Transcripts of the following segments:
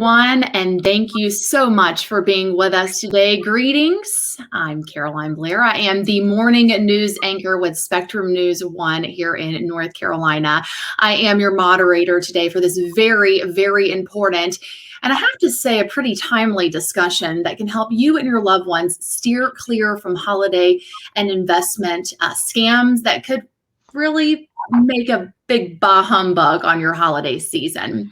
everyone, and thank you so much for being with us today. Greetings. I'm Caroline Blair. I am the morning news anchor with Spectrum News 1 here in North Carolina. I am your moderator today for this very, very important, and I have to say a pretty timely discussion that can help you and your loved ones steer clear from holiday and investment scams that could really make a big bah humbug on your holiday season.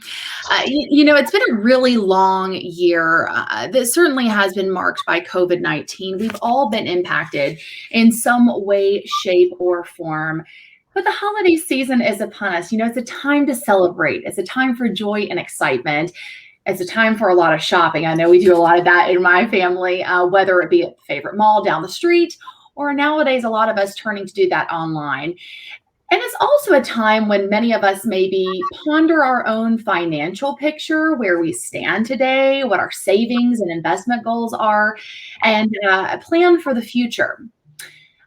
It's been a really long year. This certainly has been marked by COVID-19. We've all been impacted in some way, shape, or form. But the holiday season is upon us. It's a time to celebrate. It's a time for joy and excitement. It's a time for a lot of shopping. I know we do a lot of that in my family, whether it be at the favorite mall down the street, or nowadays, a lot of us turning to do that online. And it's also a time when many of us maybe ponder our own financial picture, where we stand today, what our savings and investment goals are, and plan for the future.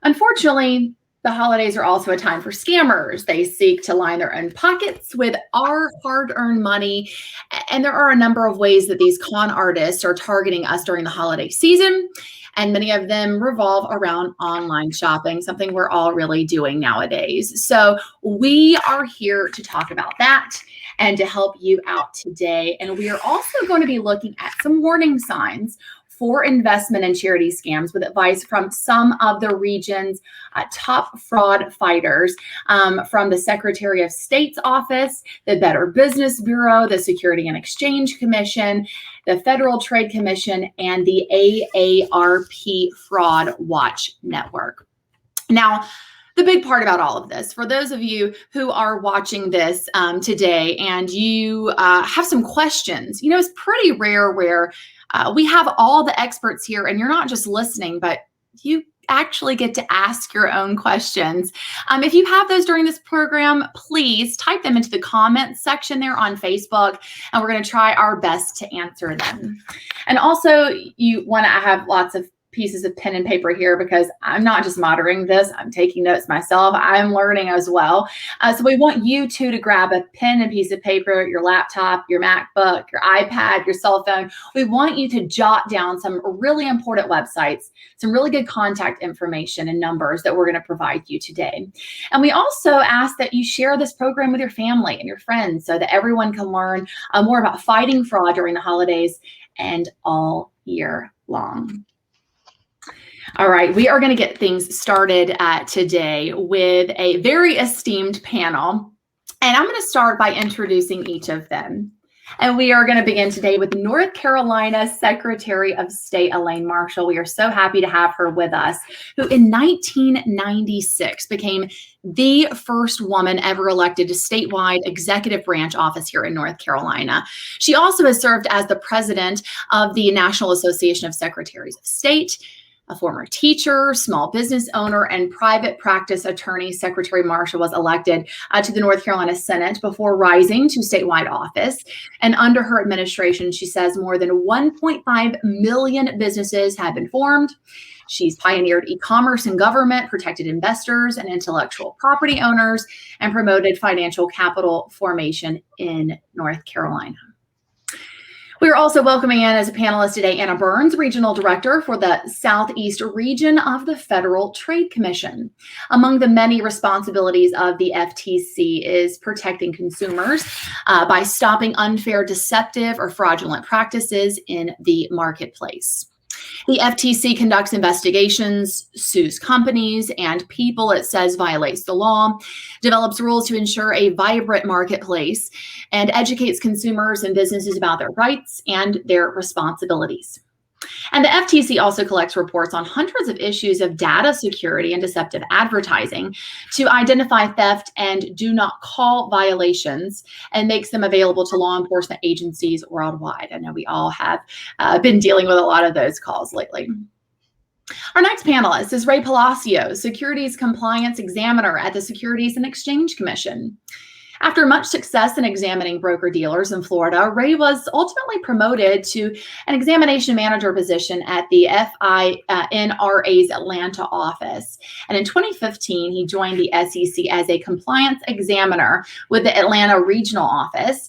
Unfortunately, the holidays are also a time for scammers. They seek to line their own pockets with our hard-earned money. And there are a number of ways that these con artists are targeting us during the holiday season. And many of them revolve around online shopping, something we're all really doing nowadays. So we are here to talk about that and to help you out today. And we are also going to be looking at some warning signs for investment and charity scams with advice from some of the region's top fraud fighters from the Secretary of State's office, the Better Business Bureau, the Securities and Exchange Commission, the Federal Trade Commission, and the AARP Fraud Watch Network. Now, the big part about all of this, for those of you who are watching this today and you have some questions, it's pretty rare where we have all the experts here and you're not just listening, but you actually get to ask your own questions. If you have those during this program, please type them into the comments section there on Facebook, and we're going to try our best to answer them. And also, you want to have lots of pieces of pen and paper here, because I'm not just monitoring this, I'm taking notes myself. I'm learning as well. So we want you too to grab a pen and piece of paper, your laptop, your MacBook, your iPad, your cell phone. We want you to jot down some really important websites, some really good contact information and numbers that we're going to provide you today. And we also ask that you share this program with your family and your friends so that everyone can learn more about fighting fraud during the holidays and all year long. All right, we are going to get things started today with a very esteemed panel, and I'm going to start by introducing each of them. And we are going to begin today with North Carolina Secretary of State Elaine Marshall. We are so happy to have her with us, who in 1996 became the first woman ever elected to statewide executive branch office here in North Carolina. She also has served as the president of the National Association of Secretaries of State, a former teacher, small business owner, and private practice attorney. Secretary Marshall was elected to the North Carolina Senate before rising to statewide office. And under her administration, she says more than 1.5 million businesses have been formed. She's pioneered e-commerce in government, protected investors and intellectual property owners, and promoted financial capital formation in North Carolina. We are also welcoming in as a panelist today Anna Burns, Regional Director for the Southeast Region of the Federal Trade Commission. Among the many responsibilities of the FTC is protecting consumers by stopping unfair, deceptive, or fraudulent practices in the marketplace. The FTC conducts investigations, sues companies and people it says violates the law, develops rules to ensure a vibrant marketplace, and educates consumers and businesses about their rights and their responsibilities. And the FTC also collects reports on hundreds of issues of data security and deceptive advertising to identify theft and do not call violations, and makes them available to law enforcement agencies worldwide. I know we all have been dealing with a lot of those calls lately. Our next panelist is Ray Palacio, Securities Compliance Examiner at the Securities and Exchange Commission. After much success in examining broker-dealers in Florida, Ray was ultimately promoted to an examination manager position at the FINRA's Atlanta office. And in 2015, he joined the SEC as a compliance examiner with the Atlanta regional office.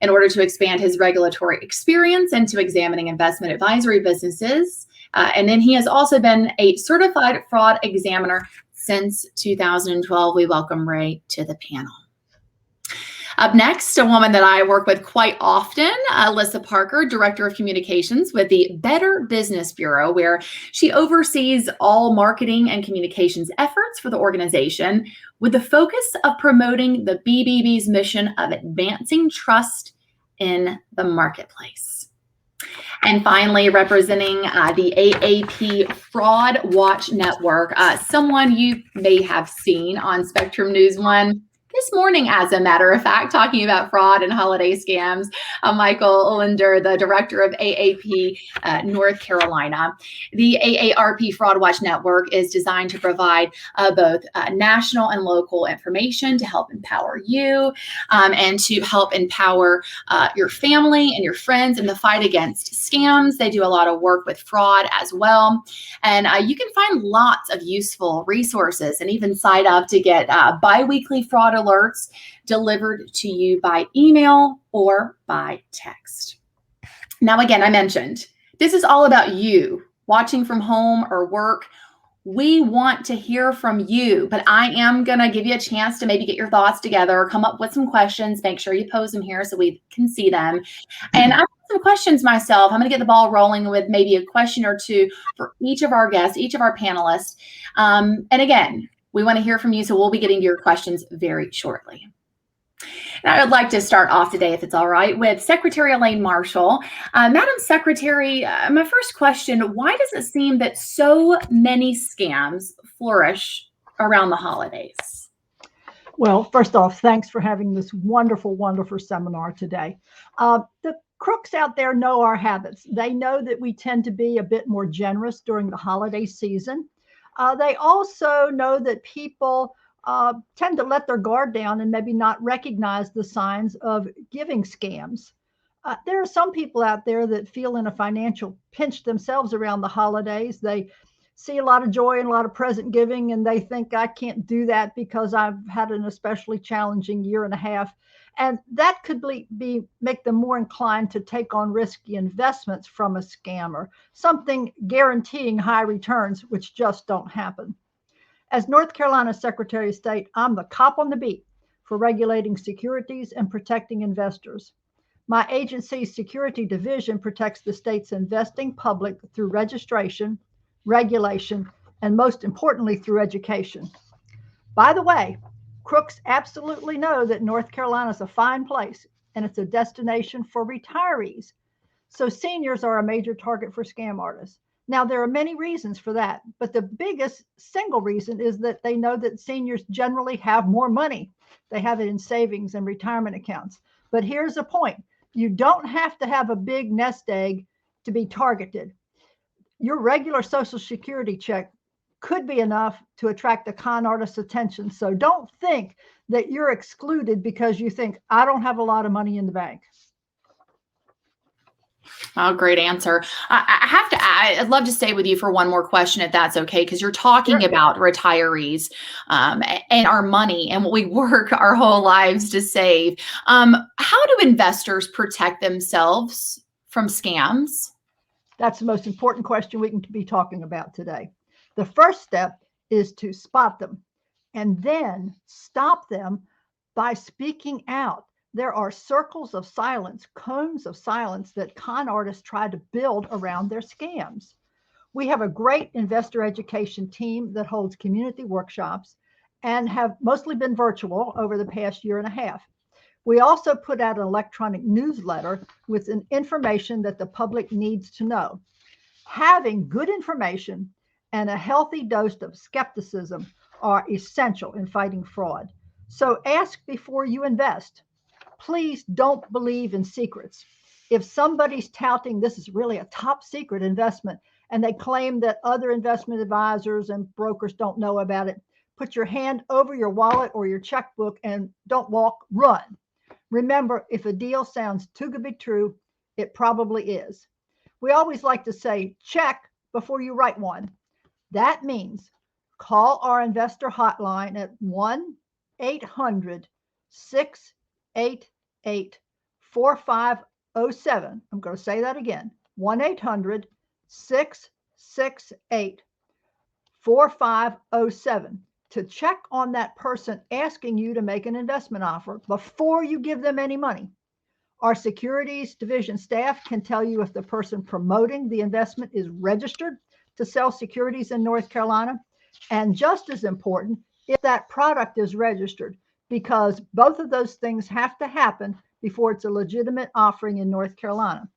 in order to expand his regulatory experience into examining investment advisory businesses. And then he has also been a certified fraud examiner since 2012. We welcome Ray to the panel. Up next, a woman that I work with quite often, Alyssa Parker, Director of Communications with the Better Business Bureau, where she oversees all marketing and communications efforts for the organization with the focus of promoting the BBB's mission of advancing trust in the marketplace. And finally, representing the AAP Fraud Watch Network, someone you may have seen on Spectrum News 1 this morning, as a matter of fact, talking about fraud and holiday scams. Michael Ullender, the director of AAP North Carolina. The AARP Fraud Watch Network is designed to provide both national and local information to help empower you and to help empower your family and your friends in the fight against scams. They do a lot of work with fraud as well. And you can find lots of useful resources and even sign up to get bi-weekly fraud alerts delivered to you by email or by text. Now, again, I mentioned this is all about you watching from home or work. We want to hear from you, but I am going to give you a chance to maybe get your thoughts together, come up with some questions, make sure you pose them here so we can see them. And I have some questions myself. I'm going to get the ball rolling with maybe a question or two for each of our guests, each of our panelists. And again, we want to hear from you, so we'll be getting to your questions very shortly. And I would like to start off today, if it's all right, with Secretary Elaine Marshall. Madam Secretary, my first question, why does it seem that so many scams flourish around the holidays? Well, first off, thanks for having this wonderful, wonderful seminar today. The crooks out there know our habits. They know that we tend to be a bit more generous during the holiday season. They also know that people tend to let their guard down and maybe not recognize the signs of giving scams. There are some people out there that feel in a financial pinch themselves around the holidays. They see a lot of joy and a lot of present giving, and they think, I can't do that because I've had an especially challenging year and a half. And that could make them more inclined to take on risky investments from a scammer, something guaranteeing high returns, which just don't happen. As North Carolina Secretary of State, I'm the cop on the beat for regulating securities and protecting investors. My agency's security division protects the state's investing public through registration, regulation, and most importantly, through education. By the way, crooks absolutely know that North Carolina is a fine place and it's a destination for retirees. So seniors are a major target for scam artists. Now, there are many reasons for that, but the biggest single reason is that they know that seniors generally have more money. They have it in savings and retirement accounts. But here's the point. You don't have to have a big nest egg to be targeted. Your regular Social Security check could be enough to attract the con artist's attention. So don't think that you're excluded because you think, I don't have a lot of money in the bank. Oh, great answer. I'd love to stay with you for one more question, if that's okay, because you're talking about retirees and our money and what we work our whole lives to save. How do investors protect themselves from scams? That's the most important question we can be talking about today. The first step is to spot them and then stop them by speaking out. There are circles of silence, cones of silence that con artists try to build around their scams. We have a great investor education team that holds community workshops and have mostly been virtual over the past year and a half. We also put out an electronic newsletter with information that the public needs to know. Having good information and a healthy dose of skepticism are essential in fighting fraud. So ask before you invest. Please don't believe in secrets. If somebody's touting this is really a top secret investment and they claim that other investment advisors and brokers don't know about it, put your hand over your wallet or your checkbook and don't walk, run. Remember, if a deal sounds too good to be true, it probably is. We always like to say, check before you write one. That means call our investor hotline at 1-800-688-4688 4507. I'm going to say that again. 1-800-668-4507 to check on that person asking you to make an investment offer before you give them any money. Our Securities Division staff can tell you if the person promoting the investment is registered to sell securities in North Carolina, and just as important, if that product is registered, because both of those things have to happen before it's a legitimate offering in North Carolina.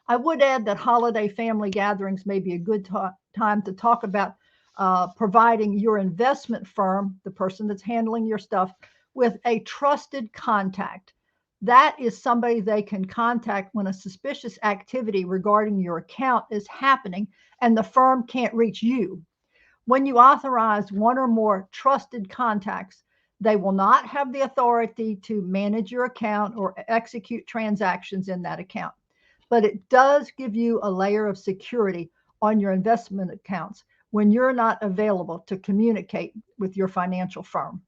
I would add that holiday family gatherings may be a good time to talk about providing your investment firm, the person that's handling your stuff, with a trusted contact. That is somebody they can contact when a suspicious activity regarding your account is happening and the firm can't reach you. When you authorize one or more trusted contacts, they will not have the authority to manage your account or execute transactions in that account. But it does give you a layer of security on your investment accounts when you're not available to communicate with your financial firm.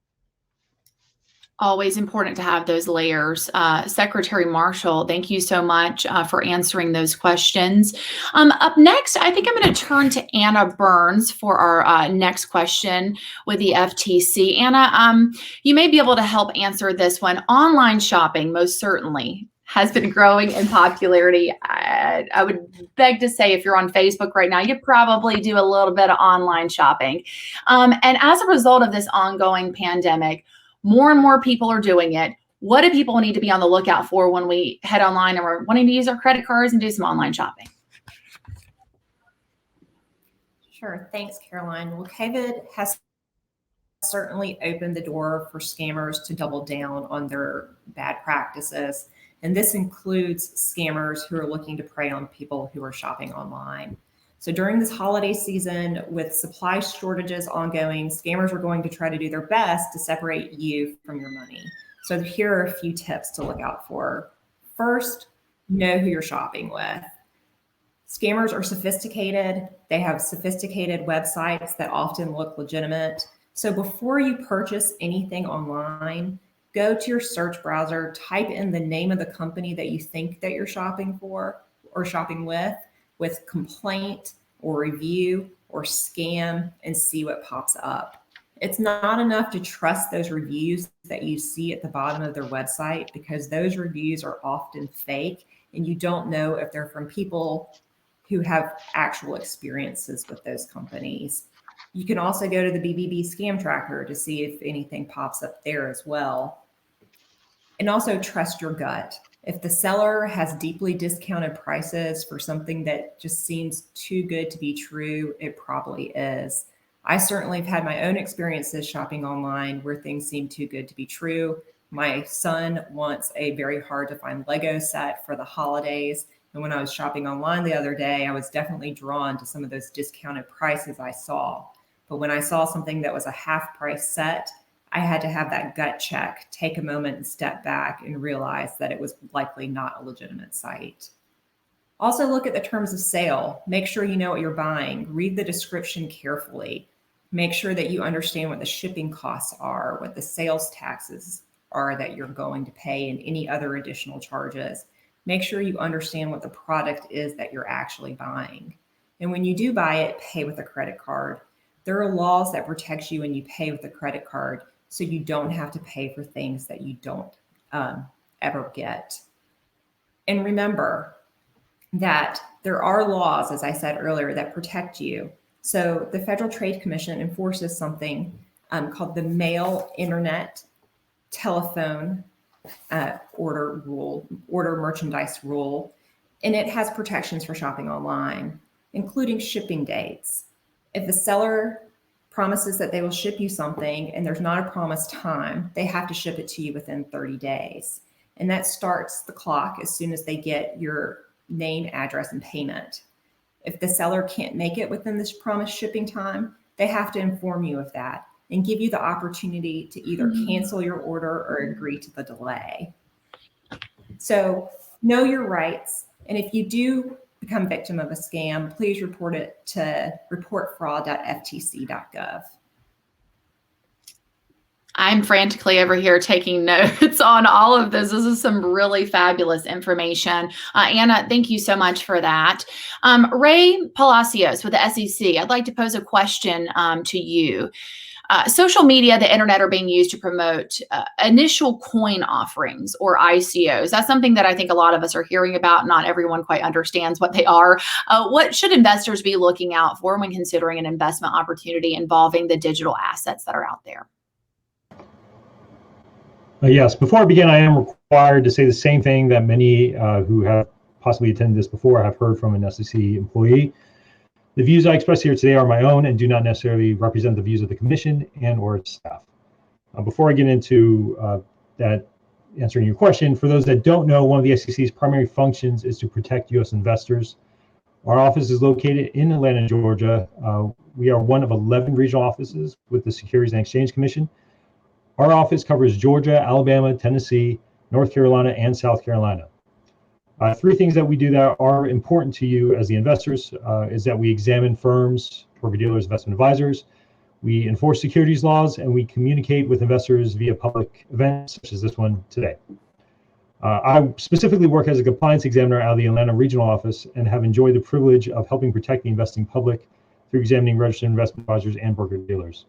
Always important to have those layers. Secretary Marshall, thank you so much for answering those questions. Up next, I think I'm going to turn to Anna Burns for our next question with the FTC. Anna, you may be able to help answer this one. Online shopping, most certainly, has been growing in popularity. I would beg to say if you're on Facebook right now, you probably do a little bit of online shopping. And as a result of this ongoing pandemic, more and more people are doing it. What do people need to be on the lookout for when we head online and we're wanting to use our credit cards and do some online shopping? Sure. Thanks, Caroline. Well, COVID has certainly opened the door for scammers to double down on their bad practices. And this includes scammers who are looking to prey on people who are shopping online. So during this holiday season, with supply shortages ongoing, scammers are going to try to do their best to separate you from your money. So here are a few tips to look out for. First, know who you're shopping with. Scammers are sophisticated. They have sophisticated websites that often look legitimate. So before you purchase anything online, go to your search browser, type in the name of the company that you think that you're shopping for or shopping with complaint or review or scam, and see what pops up. It's not enough to trust those reviews that you see at the bottom of their website, because those reviews are often fake and you don't know if they're from people who have actual experiences with those companies. You can also go to the Bbb Scam Tracker to see if anything pops up there as well. And also trust your gut. If the seller has deeply discounted prices for something that just seems too good to be true, it probably is. I certainly have had my own experiences shopping online where things seem too good to be true. My son wants a very hard to find Lego set for the holidays. And when I was shopping online the other day, I was definitely drawn to some of those discounted prices I saw. But when I saw something that was a half price set, I had to have that gut check, take a moment and step back and realize that it was likely not a legitimate site. Also look at the terms of sale. Make sure you know what you're buying. Read the description carefully. Make sure that you understand what the shipping costs are, what the sales taxes are that you're going to pay, and any other additional charges. Make sure you understand what the product is that you're actually buying. And when you do buy it, pay with a credit card. There are laws that protect you when you pay with a credit card, so you don't have to pay for things that you don't ever get. And remember that there are laws, as I said earlier, that protect you. So the Federal Trade Commission enforces something called the Mail Internet Telephone Order Merchandise Rule, and it has protections for shopping online, including shipping dates. If the seller promises that they will ship you something and there's not a promised time, they have to ship it to you within 30 days. And that starts the clock as soon as they get your name, address, and payment. If the seller can't make it within this promised shipping time, they have to inform you of that and give you the opportunity to either cancel your order or agree to the delay. So know your rights. And if you do become victim of a scam, please report it to reportfraud.ftc.gov. I'm frantically over here taking notes on all of this. This is some really fabulous information. Anna, thank you so much for that. Ray Palacios with the SEC, I'd like to pose a question to you. Social media, the internet are being used to promote initial coin offerings or ICOs. That's something that I think a lot of us are hearing about. Not everyone quite understands what they are. What should investors be looking out for when considering an investment opportunity involving the digital assets that are out there? Yes, before I begin, I am required to say the same thing that many who have possibly attended this before have heard from an SEC employee. The views I express here today are my own and do not necessarily represent the views of the Commission and or its staff. Before I get into that, answering your question, for those that don't know, one of the SEC's primary functions is to protect U.S. investors. Our office is located in Atlanta, Georgia. We are one of 11 regional offices with the Securities and Exchange Commission. Our office covers Georgia, Alabama, Tennessee, North Carolina, and South Carolina. Three things that we do that are important to you as the investors is that we examine firms, broker-dealers, investment advisors, we enforce securities laws, and we communicate with investors via public events such as this one today. I specifically work as a compliance examiner out of the Atlanta regional office and have enjoyed the privilege of helping protect the investing public through examining registered investment advisors and broker-dealers.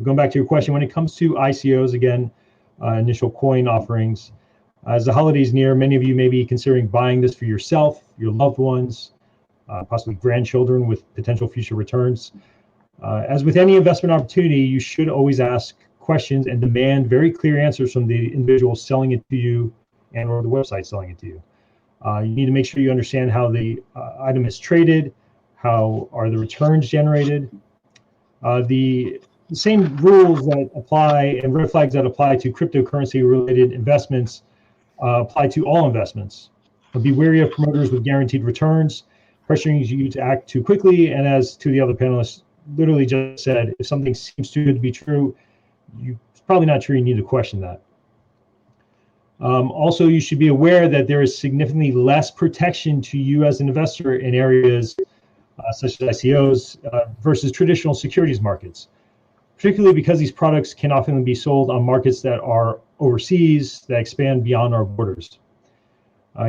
Going back to your question, when it comes to ICOs, again, initial coin offerings, as the holidays near, many of you may be considering buying this for yourself, your loved ones, possibly grandchildren with potential future returns. As with any investment opportunity, you should always ask questions and demand very clear answers from the individual selling it to you and or the website selling it to you. You need to make sure you understand how the item is traded, how are the returns generated. The same rules that apply and red flags that apply to cryptocurrency related investments apply to all investments. But be wary of promoters with guaranteed returns, pressuring you to act too quickly. And as to the other panelists literally just said, if something seems too good to be true, it's probably not true. You need to question that. Also, you should be aware that there is significantly less protection to you as an investor in areas such as ICOs versus traditional securities markets, particularly because these products can often be sold on markets that are overseas, that expand beyond our borders.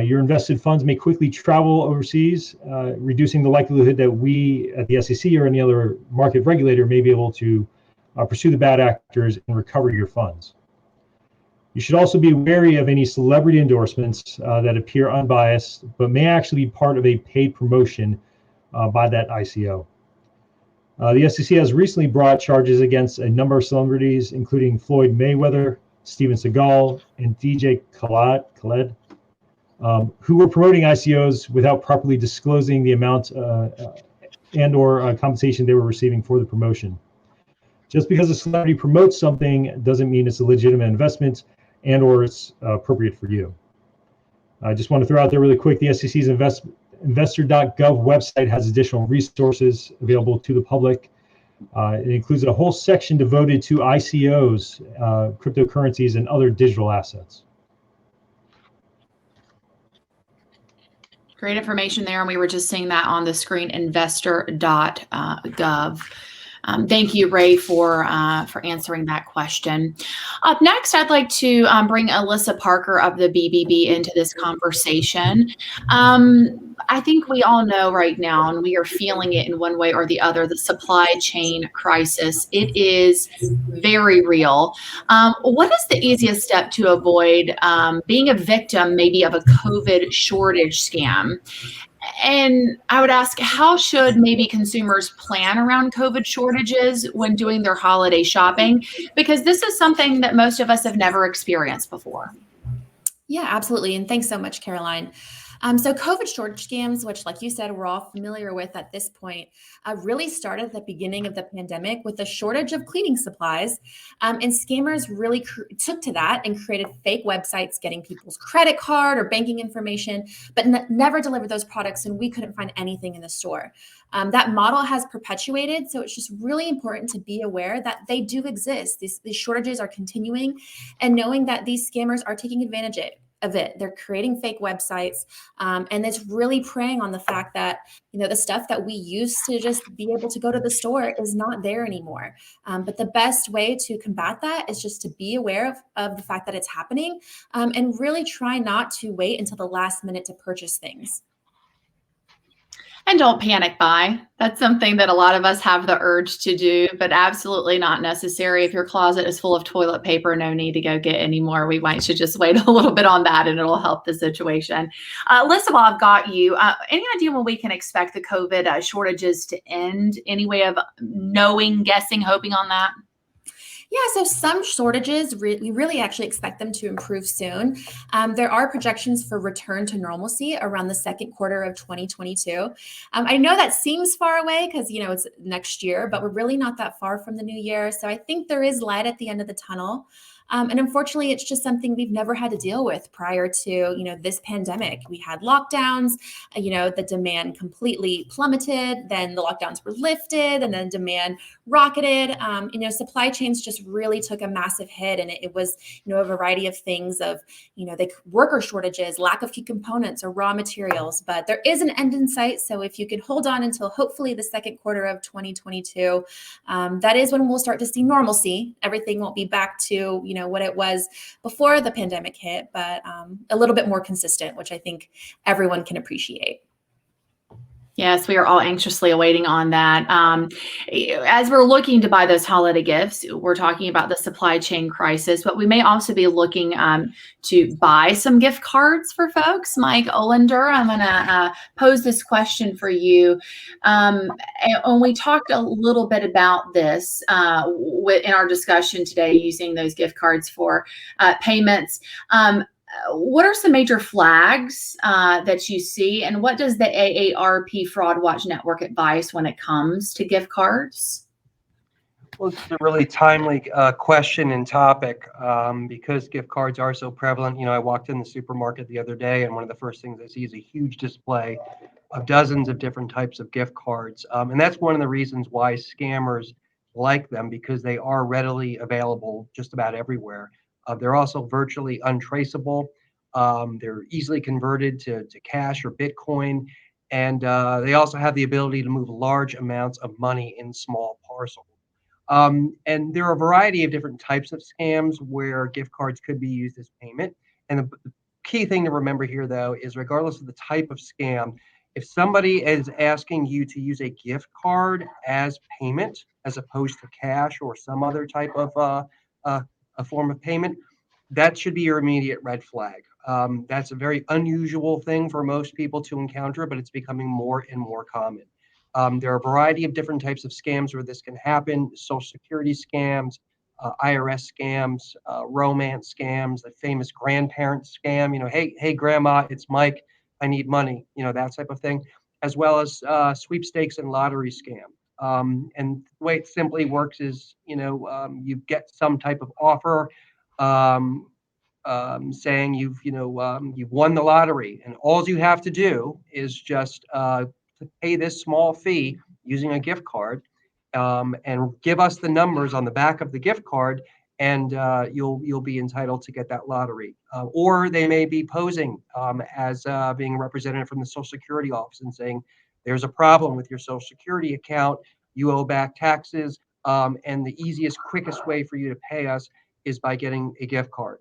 Your invested funds may quickly travel overseas, reducing the likelihood that we at the SEC or any other market regulator may be able to pursue the bad actors and recover your funds. You should also be wary of any celebrity endorsements that appear unbiased, but may actually be part of a paid promotion by that ICO. The SEC has recently brought charges against a number of celebrities, including Floyd Mayweather, Steven Seagal, and DJ Khaled, who were promoting ICOs without properly disclosing the amount and or compensation they were receiving for the promotion. Just because a celebrity promotes something doesn't mean it's a legitimate investment and or it's appropriate for you. I just want to throw out there really quick, the SEC's investor.gov website has additional resources available to the public. It includes a whole section devoted to ICOs, cryptocurrencies, and other digital assets. Great information there. And we were just seeing that on the screen, investor.gov. Thank you, Ray, for answering that question. Up next, I'd like to bring Alyssa Parker of the BBB into this conversation. I think we all know right now, and we are feeling it in one way or the other, the supply chain crisis. It is very real. What is the easiest step to avoid being a victim maybe of a COVID shortage scam? And I would ask, how should maybe consumers plan around COVID shortages when doing their holiday shopping? Because this is something that most of us have never experienced before. Yeah, absolutely. And thanks so much, Caroline. So COVID shortage scams, which like you said, we're all familiar with at this point, really started at the beginning of the pandemic with a shortage of cleaning supplies. And scammers really took to that and created fake websites getting people's credit card or banking information, but never delivered those products. And we couldn't find anything in the store. That model has perpetuated. So it's just really important to be aware that they do exist. These shortages are continuing, and knowing that these scammers are taking advantage of it. They're creating fake websites, and it's really preying on the fact that, the stuff that we used to just be able to go to the store is not there anymore. But the best way to combat that is just to be aware of the fact that it's happening, and really try not to wait until the last minute to purchase things. And don't panic buy. That's something that a lot of us have the urge to do, but absolutely not necessary. If your closet is full of toilet paper, no need to go get any more. We should just wait a little bit on that, and it'll help the situation. Alyssa, while I've got you, any idea when we can expect the COVID shortages to end? Any way of knowing, guessing, hoping on that? Yeah, so some shortages, we really actually expect them to improve soon. There are projections for return to normalcy around the second quarter of 2022. I know that seems far away because, it's next year, but we're really not that far from the new year. So I think there is light at the end of the tunnel. And unfortunately, it's just something we've never had to deal with prior to, this pandemic. We had lockdowns, the demand completely plummeted, then the lockdowns were lifted, and then demand rocketed. Supply chains just really took a massive hit, and it was, a variety of things of, the worker shortages, lack of key components or raw materials, but there is an end in sight. So if you can hold on until hopefully the second quarter of 2022, that is when we'll start to see normalcy. Everything won't be back to, what it was before the pandemic hit, but a little bit more consistent, which I think everyone can appreciate. Yes, we are all anxiously awaiting on that. As we're looking to buy those holiday gifts, we're talking about the supply chain crisis, but we may also be looking to buy some gift cards for folks. Mike Olander, I'm going to pose this question for you. And we talked a little bit about this in our discussion today, using those gift cards for payments. What are some major flags that you see, and what does the AARP Fraud Watch Network advise when it comes to gift cards? Well, it's a really timely question and topic because gift cards are so prevalent. I walked in the supermarket the other day, and one of the first things I see is a huge display of dozens of different types of gift cards. And that's one of the reasons why scammers like them, because they are readily available just about everywhere. They're also virtually untraceable. They're easily converted to cash or Bitcoin. And they also have the ability to move large amounts of money in small parcels. And there are a variety of different types of scams where gift cards could be used as payment. And the key thing to remember here, though, is regardless of the type of scam, if somebody is asking you to use a gift card as payment, as opposed to cash or some other type of a form of payment, that should be your immediate red flag. That's a very unusual thing for most people to encounter, but it's becoming more and more common. There are a variety of different types of scams where this can happen: Social Security scams, IRS scams, romance scams, the famous Grandparent Scam. Hey, Grandma, it's Mike. I need money. That type of thing, as well as sweepstakes and lottery scam. And the way it simply works is, you get some type of offer saying you've won the lottery, and all you have to do is just to pay this small fee using a gift card, and give us the numbers on the back of the gift card, and you'll be entitled to get that lottery. Or they may be posing as being represented from the Social Security office and saying, there's a problem with your Social Security account, you owe back taxes, and the easiest, quickest way for you to pay us is by getting a gift card.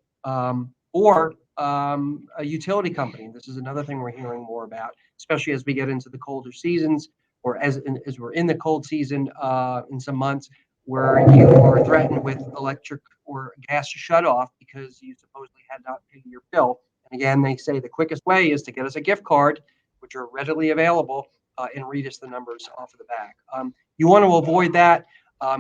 Or a utility company. This is another thing we're hearing more about, especially as we get into the colder seasons, or as we're in the cold season in some months, where you are threatened with electric or gas shutoff because you supposedly had not paid your bill. And again, they say the quickest way is to get us a gift card, which are readily available, and read us the numbers off of the back. You want to avoid that.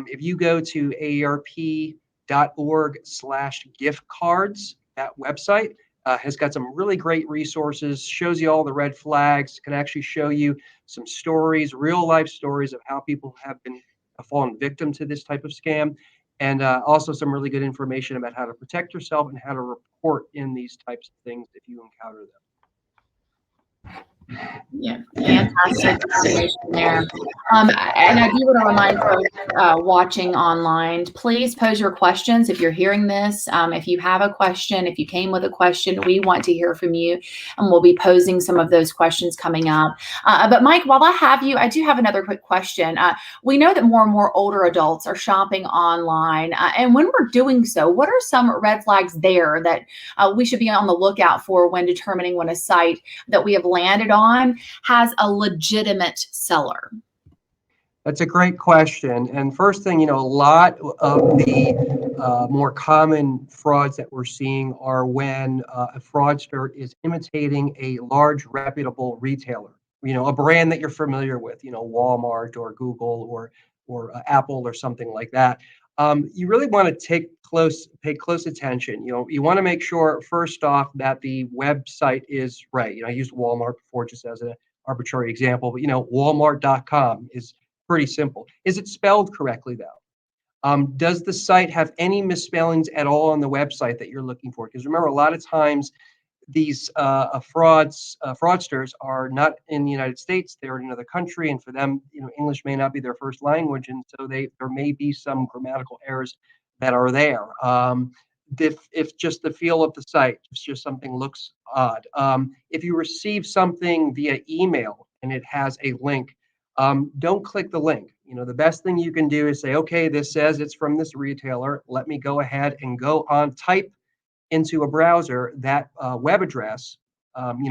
If you go to AARP.org/gift cards, that website has got some really great resources, shows you all the red flags, can actually show you some stories, real life stories of how people have been fallen victim to this type of scam, and also some really good information about how to protect yourself and how to report in these types of things if you encounter them. Yeah, fantastic information there. And I do want to remind folks watching online, please pose your questions if you're hearing this. If you have a question, if you came with a question, we want to hear from you, and we'll be posing some of those questions coming up. But Mike, while I have you, I do have another quick question. We know that more and more older adults are shopping online, and when we're doing so, what are some red flags there that we should be on the lookout for when determining when a site that we have landed on has a legitimate seller? That's a great question. And first thing, a lot of the more common frauds that we're seeing are when a fraudster is imitating a large reputable retailer, a brand that you're familiar with, Walmart or Google or Apple or something like that. You really want to pay close attention. You want to make sure, first off, that the website is right. I used Walmart before just as an arbitrary example, but Walmart.com is pretty simple. Is it spelled correctly though? Does the site have any misspellings at all on the website that you're looking for? Because remember, a lot of times these fraudsters are not in the United States; they're in another country, and for them, English may not be their first language, and so there may be some grammatical errors that are there. If just the feel of the site, if just something looks odd. If you receive something via email and it has a link, don't click the link. The best thing you can do is say, okay, this says it's from this retailer. Let me go ahead and go on, type into a browser that web address,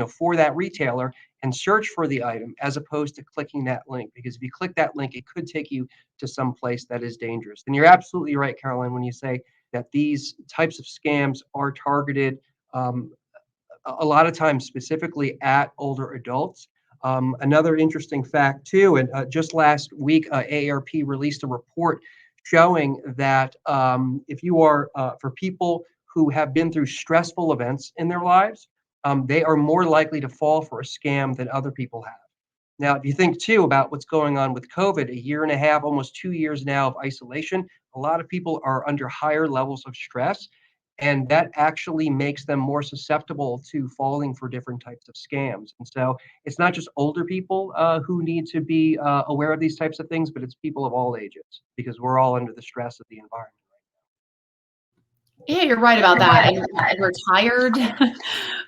for that retailer and search for the item as opposed to clicking that link. Because if you click that link, it could take you to some place that is dangerous. And you're absolutely right, Caroline, when you say that these types of scams are targeted a lot of times specifically at older adults. Another interesting fact too, and just last week, AARP released a report showing that if you are, for people who have been through stressful events in their lives, they are more likely to fall for a scam than other people have. Now, if you think too about what's going on with COVID, a year and a half, almost 2 years now of isolation, a lot of people are under higher levels of stress. And that actually makes them more susceptible to falling for different types of scams. And so it's not just older people who need to be aware of these types of things, but it's people of all ages, because we're all under the stress of the environment. Yeah, you're right about that. And we're tired,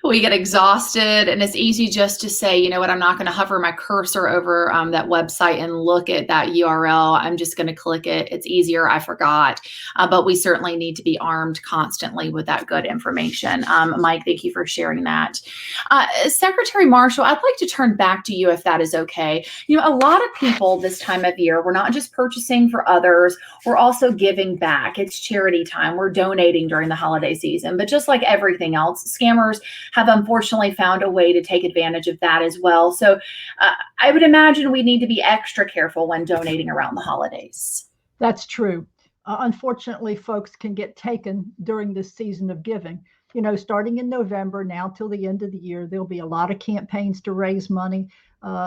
we get exhausted, and it's easy just to say, you know what, I'm not going to hover my cursor over that website and look at that URL. I'm just going to click it. It's easier. I forgot. But we certainly need to be armed constantly with that good information. Mike, thank you for sharing that. Secretary Marshall, I'd like to turn back to you if that is okay. A lot of people this time of year, we're not just purchasing for others, we're also giving back. It's charity time. We're donating during the holiday season. But just like everything else, scammers have unfortunately found a way to take advantage of that as well. So I would imagine we need to be extra careful when donating around the holidays. That's true. Unfortunately, folks can get taken during this season of giving. Starting in November now till the end of the year, there'll be a lot of campaigns to raise money.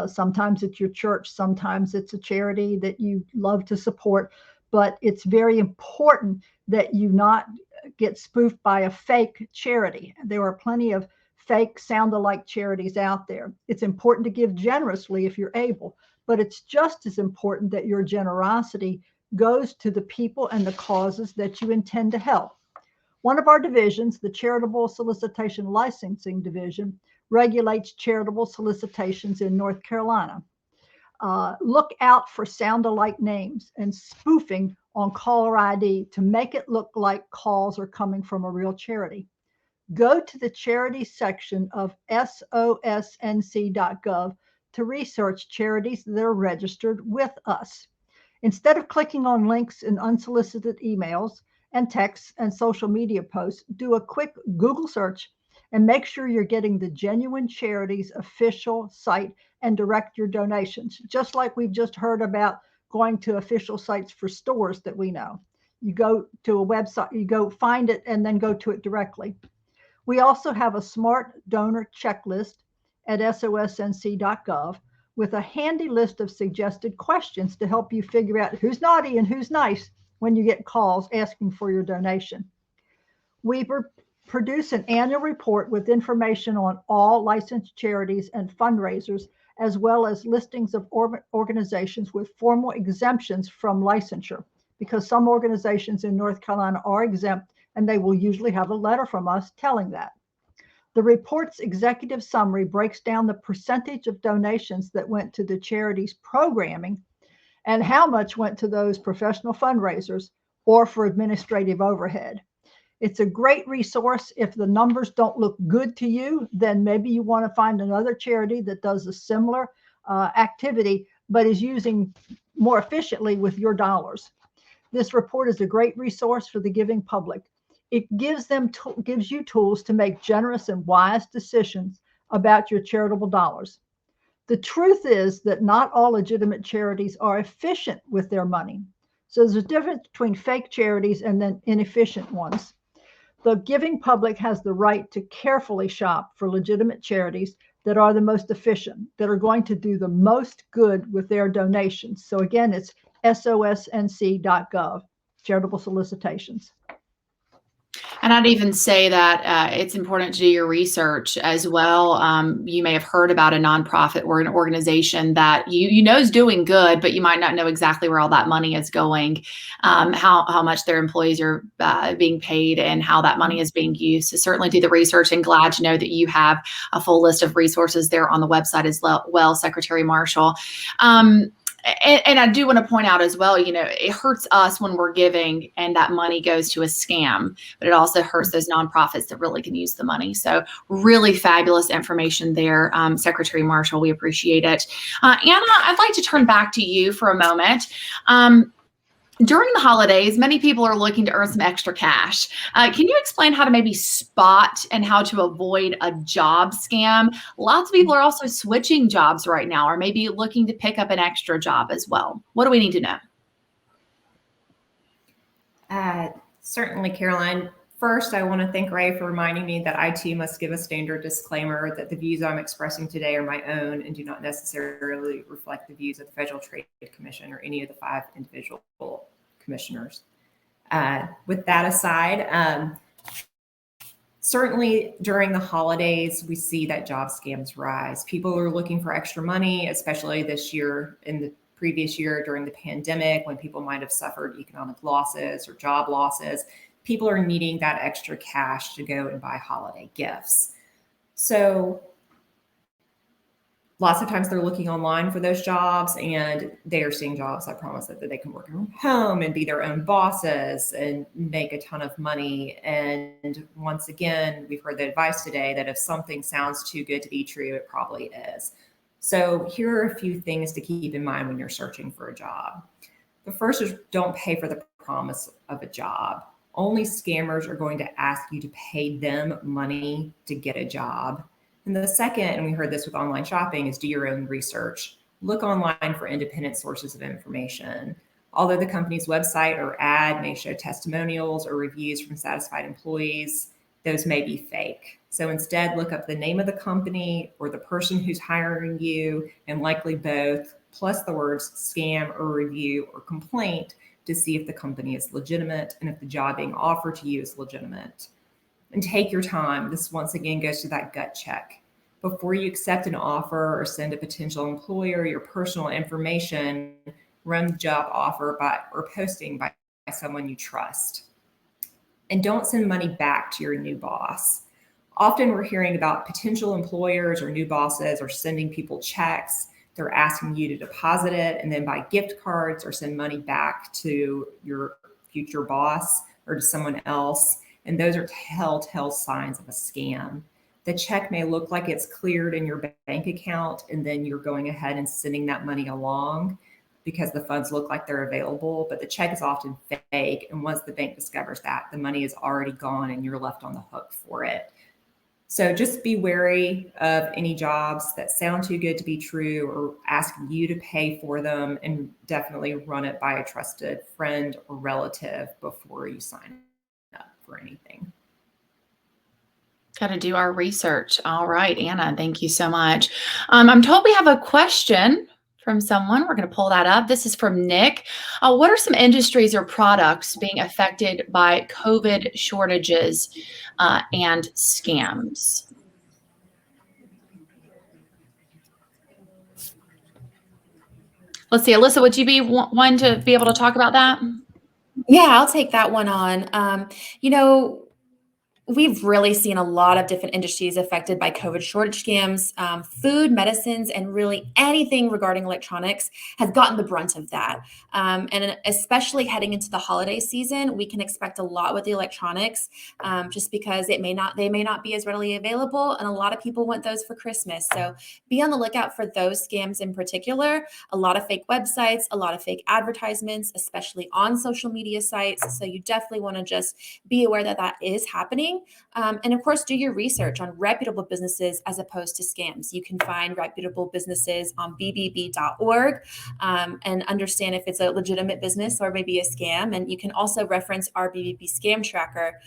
Sometimes it's your church, sometimes it's a charity that you love to support. But it's very important that you not get spoofed by a fake charity. There are plenty of fake sound-alike charities out there. It's important to give generously if you're able, but it's just as important that your generosity goes to the people and the causes that you intend to help. One of our divisions, the Charitable Solicitation Licensing Division, regulates charitable solicitations in North Carolina. Look out for sound-alike names and spoofing on caller ID to make it look like calls are coming from a real charity. Go to the charity section of sosnc.gov to research charities that are registered with us. Instead of clicking on links in unsolicited emails and texts and social media posts, do a quick Google search and make sure you're getting the genuine charity's official site and direct your donations, just like we've just heard about going to official sites for stores that we know. You go to a website, you go find it, and then go to it directly. We also have a smart donor checklist at sosnc.gov with a handy list of suggested questions to help you figure out who's naughty and who's nice when you get calls asking for your donation. We produce an annual report with information on all licensed charities and fundraisers, as well as listings of organizations with formal exemptions from licensure, because some organizations in North Carolina are exempt, and they will usually have a letter from us telling that. The report's executive summary breaks down the percentage of donations that went to the charity's programming and how much went to those professional fundraisers or for administrative overhead. It's a great resource. If the numbers don't look good to you, then maybe you want to find another charity that does a similar activity, but is using more efficiently with your dollars. This report is a great resource for the giving public. It gives you tools to make generous and wise decisions about your charitable dollars. The truth is that not all legitimate charities are efficient with their money. So there's a difference between fake charities and then inefficient ones. The giving public has the right to carefully shop for legitimate charities that are the most efficient, that are going to do the most good with their donations. So again, it's sosnc.gov, charitable solicitations. And I'd even say that it's important to do your research as well. You may have heard about a nonprofit or an organization that you know is doing good, but you might not know exactly where all that money is going, how much their employees are being paid, and how that money is being used. So certainly do the research, and glad to know that you have a full list of resources there on the website as well, Secretary Marshall. And I do want to point out as well, it hurts us when we're giving and that money goes to a scam, but it also hurts those nonprofits that really can use the money. So really fabulous information there, Secretary Marshall. We appreciate it. Anna, I'd like to turn back to you for a moment. During the holidays, many people are looking to earn some extra cash. Can you explain how to maybe spot and how to avoid a job scam? Lots of people are also switching jobs right now, or maybe looking to pick up an extra job as well. What do we need to know? Certainly, Caroline. First, I want to thank Ray for reminding me that I too must give a standard disclaimer that the views I'm expressing today are my own and do not necessarily reflect the views of the Federal Trade Commission or any of the 5 individual commissioners. With that aside, certainly during the holidays, we see that job scams rise. People are looking for extra money, especially this year. In the previous year during the pandemic, when people might have suffered economic losses or job losses, people are needing that extra cash to go and buy holiday gifts. So lots of times they're looking online for those jobs, and they are seeing jobs that promise that they can work from home and be their own bosses and make a ton of money. And once again, we've heard the advice today that if something sounds too good to be true, it probably is. So here are a few things to keep in mind when you're searching for a job. The first is don't pay for the promise of a job. Only scammers are going to ask you to pay them money to get a job. And the second, and we heard this with online shopping, is do your own research. Look online for independent sources of information. Although the company's website or ad may show testimonials or reviews from satisfied employees, those may be fake. So instead, look up the name of the company or the person who's hiring you, and likely both, plus the words scam or review or complaint, to see if the company is legitimate and if the job being offered to you is legitimate. And take your time. This once again goes to that gut check. Before you accept an offer or send a potential employer your personal information, run the job offer or posting by someone you trust. And don't send money back to your new boss. Often we're hearing about potential employers or new bosses are sending people checks. They're asking you to deposit it and then buy gift cards or send money back to your future boss or to someone else. And those are telltale signs of a scam. The check may look like it's cleared in your bank account, and then you're going ahead and sending that money along because the funds look like they're available, but the check is often fake. And once the bank discovers that, the money is already gone and you're left on the hook for it. So just be wary of any jobs that sound too good to be true or ask you to pay for them, and definitely run it by a trusted friend or relative before you sign up for anything. Got to do our research. All right, Anna, thank you so much. I'm told we have a question from someone. We're going to pull that up. This is from Nick. What are some industries or products being affected by COVID shortages and scams? Let's see, Alyssa, would you be one to be able to talk about that? Yeah, I'll take that one on. We've really seen a lot of different industries affected by COVID shortage scams. Food, medicines, and really anything regarding electronics has gotten the brunt of that. And especially heading into the holiday season, we can expect a lot with the electronics, just because they may not be as readily available, and a lot of people want those for Christmas. So be on the lookout for those scams in particular. A lot of fake websites, a lot of fake advertisements, especially on social media sites. So you definitely want to just be aware that that is happening. And of course, do your research on reputable businesses as opposed to scams. You can find reputable businesses on bbb.org and understand if it's a legitimate business or maybe a scam. And you can also reference our Bbb Scam Tracker.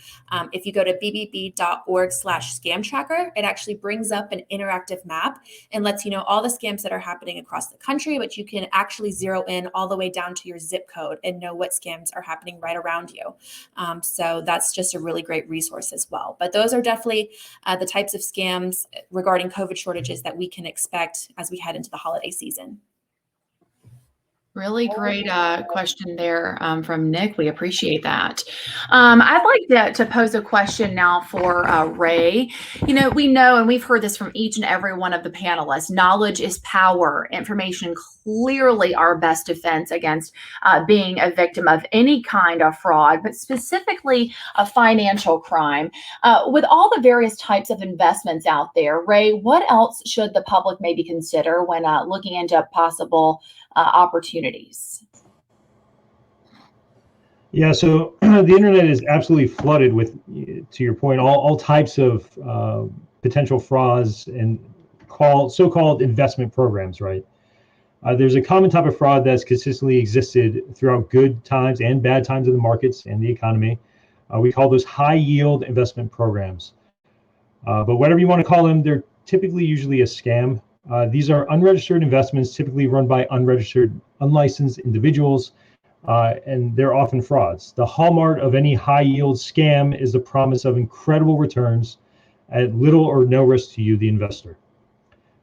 If you go to bbb.org/scam tracker, it actually brings up an interactive map and lets you know all the scams that are happening across the country, but you can actually zero in all the way down to your zip code and know what scams are happening right around you. So that's just a really great resource as well. But those are definitely the types of scams regarding COVID shortages that we can expect as we head into the holiday season. Really great question there from Nick. We appreciate that. I'd like to pose a question now for Ray. We know, and we've heard this from each and every one of the panelists, knowledge is power. Information clearly our best defense against being a victim of any kind of fraud, but specifically a financial crime. With all the various types of investments out there, Ray, what else should the public maybe consider when looking into possible opportunities? Yeah, so the internet is absolutely flooded with, to your point, all types of potential frauds and so-called investment programs, right? There's a common type of fraud that's consistently existed throughout good times and bad times in the markets and the economy. We call those high-yield investment programs. But whatever you want to call them, they're typically usually a scam. These are unregistered investments, typically run by unregistered, unlicensed individuals, and they're often frauds. The hallmark of any high-yield scam is the promise of incredible returns at little or no risk to you, the investor.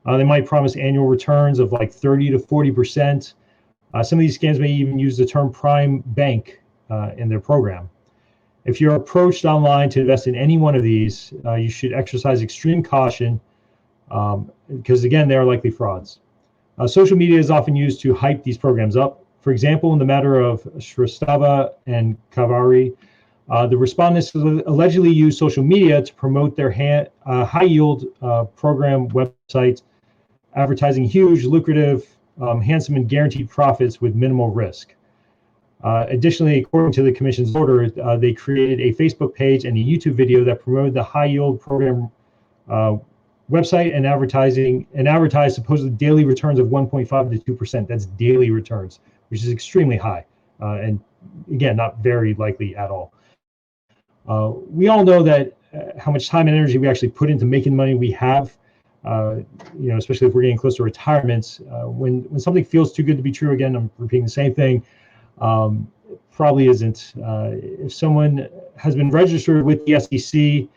They might promise annual returns of like 30 to 40%. Some of these scams may even use the term prime bank in their program. If you're approached online to invest in any one of these, you should exercise extreme caution because, again, they are likely frauds. Social media is often used to hype these programs up. For example, in the matter of Shrestava and Kavari, the respondents allegedly used social media to promote their high-yield program websites, advertising huge, lucrative, handsome, and guaranteed profits with minimal risk. Additionally, according to the commission's order, they created a Facebook page and a YouTube video that promoted the high-yield program website and advertised supposedly daily returns of 1.5 to 2%. That's daily returns, which is extremely high, and again, not very likely at all. We all know that how much time and energy we actually put into making money we have, especially if we're getting close to retirement. When something feels too good to be true, again, I'm repeating the same thing, probably isn't. If someone has been registered with the SEC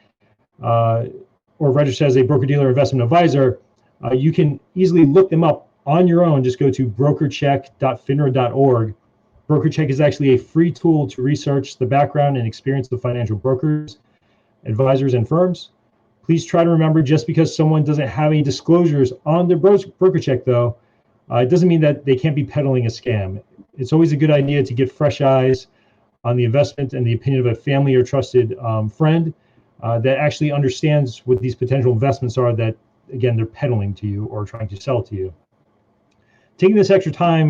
or registered as a broker-dealer investment advisor, you can easily look them up on your own. Just go to brokercheck.finra.org. BrokerCheck is actually a free tool to research the background and experience of financial brokers, advisors, and firms. Please try to remember, just because someone doesn't have any disclosures on their BrokerCheck, though, it doesn't mean that they can't be peddling a scam. It's always a good idea to get fresh eyes on the investment and the opinion of a family or trusted friend that actually understands what these potential investments are that, again, they're peddling to you or trying to sell to you. Taking this extra time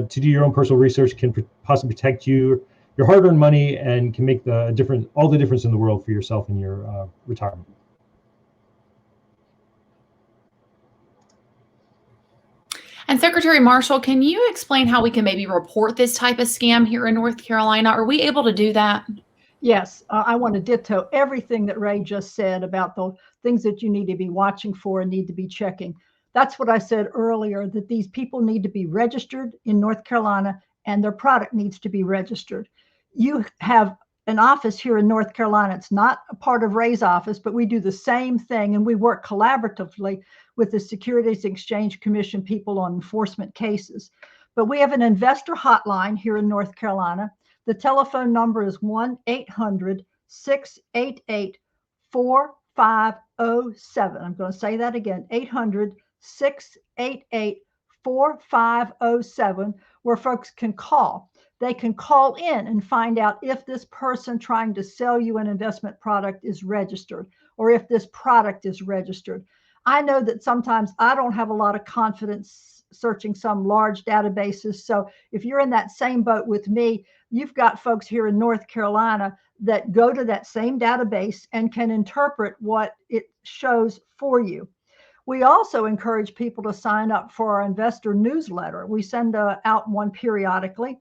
to do your own personal research can possibly protect your hard-earned money and can make all the difference in the world for yourself and your retirement. And Secretary Marshall, can you explain how we can maybe report this type of scam here in North Carolina? Are we able to do that? Yes, I want to ditto everything that Ray just said about the things that you need to be watching for and need to be checking. That's what I said earlier, that these people need to be registered in North Carolina and their product needs to be registered. You have an office here in North Carolina. It's not a part of Ray's office, but we do the same thing, and we work collaboratively with the Securities Exchange Commission people on enforcement cases. But we have an investor hotline here in North Carolina. The telephone number is 1-800-688-4507. I'm going to say that again, 800-688-4507, where folks can call. They can call in and find out if this person trying to sell you an investment product is registered or if this product is registered. I know that sometimes I don't have a lot of confidence searching some large databases. So if you're in that same boat with me, you've got folks here in North Carolina that go to that same database and can interpret what it shows for you. We also encourage people to sign up for our investor newsletter. We send out one periodically.